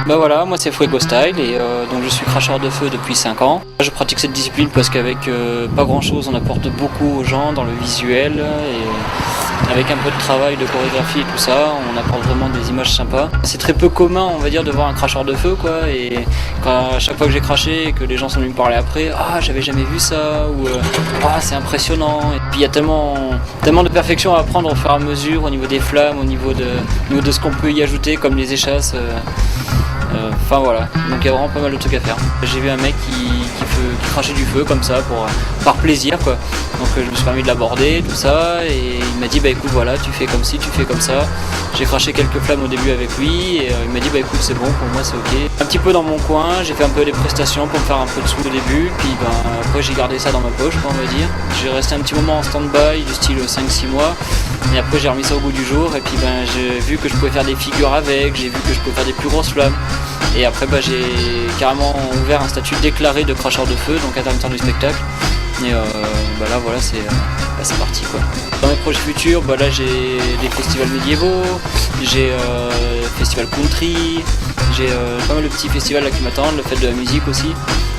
Bah voilà, moi c'est Fuego Style et donc je suis cracheur de feu depuis 5 ans. Je pratique cette discipline parce qu'avec pas grand chose on apporte beaucoup aux gens dans le visuel et avec un peu de travail de chorégraphie et tout ça, on apporte vraiment des images sympas. C'est très peu commun on va dire de voir un cracheur de feu quoi, et à chaque fois que j'ai craché et que les gens sont venus me parler après, ah j'avais jamais vu ça, ou ah c'est impressionnant. Et puis il y a tellement de perfection à apprendre au fur et à mesure au niveau des flammes, au niveau de ce qu'on peut y ajouter comme les échasses. Enfin voilà, donc il y a vraiment pas mal de trucs à faire. J'ai vu un mec qui crachait du feu comme ça par plaisir quoi. Donc je me suis permis de l'aborder, tout ça, et il m'a dit bah écoute voilà, tu fais comme ci, tu fais comme ça. J'ai craché quelques flammes au début avec lui et il m'a dit bah écoute c'est bon, pour moi c'est ok. Un petit peu dans mon coin, j'ai fait un peu des prestations pour me faire un peu de sous au début, puis après j'ai gardé ça dans ma poche quoi, on va dire. J'ai resté un petit moment en stand-by du style 5-6 mois, et après j'ai remis ça au goût du jour, et puis j'ai vu que je pouvais faire des figures avec, j'ai vu que je pouvais faire des plus grosses flammes. Et après j'ai carrément ouvert un statut déclaré de cracheur de feu, donc intermittent du spectacle. Et là voilà, c'est parti quoi. Dans mes projets futurs, là j'ai des festivals médiévaux, j'ai festival country, j'ai pas mal de petits festivals là qui m'attendent, le fête de la musique aussi.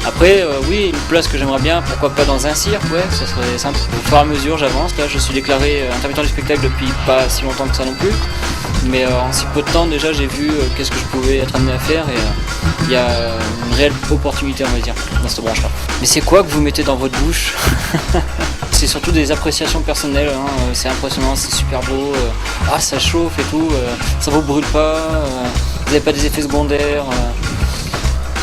Après oui, une place que j'aimerais bien, pourquoi pas dans un cirque, ouais, ça serait simple. Au fur et à mesure j'avance, là je suis déclaré intermittent du spectacle depuis pas si longtemps que ça non plus. Mais en si peu de temps déjà j'ai vu qu'est-ce que je pouvais être amené à faire, et il y a une réelle opportunité on va dire dans cette branche là. Mais c'est quoi que vous mettez dans votre bouche? C'est surtout des appréciations personnelles, hein. C'est impressionnant, c'est super beau, ah ça chauffe et tout, ça vous brûle pas, vous n'avez pas des effets secondaires.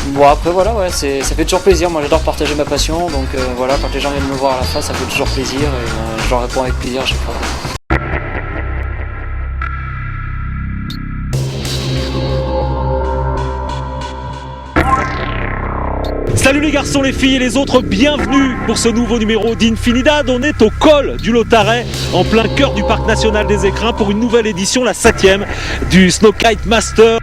Bon après voilà, ouais, ça fait toujours plaisir, moi j'adore partager ma passion, donc voilà, quand les gens viennent me voir à la face ça fait toujours plaisir, et je leur réponds avec plaisir à chaque fois. Salut les garçons, les filles et les autres, bienvenue pour ce nouveau numéro d'Infinidad. On est au col du Lautaret, en plein cœur du parc national des Écrins, pour une nouvelle édition, la 7e du Snow Kite Master.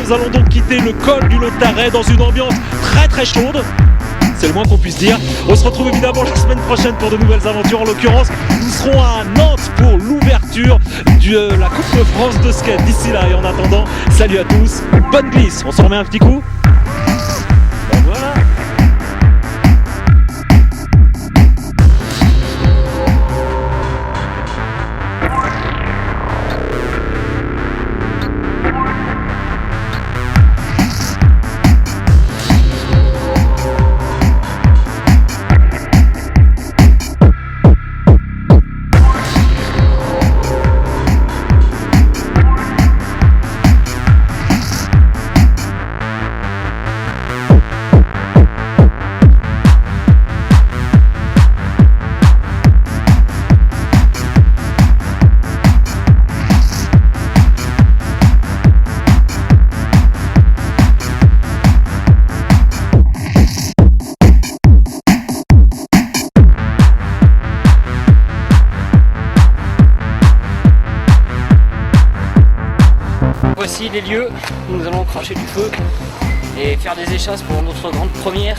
Nous allons donc quitter le col du Lautaret dans une ambiance très très chaude, c'est le moins qu'on puisse dire. On se retrouve évidemment la semaine prochaine pour de nouvelles aventures. En l'occurrence, nous serons à Nantes pour l'ouverture de la Coupe de France de skate. D'ici là et en attendant, salut à tous, bonne glisse. On s'en remet un petit coup. Voilà. Voici les lieux où nous allons cracher du feu et faire des échasses pour notre grande première.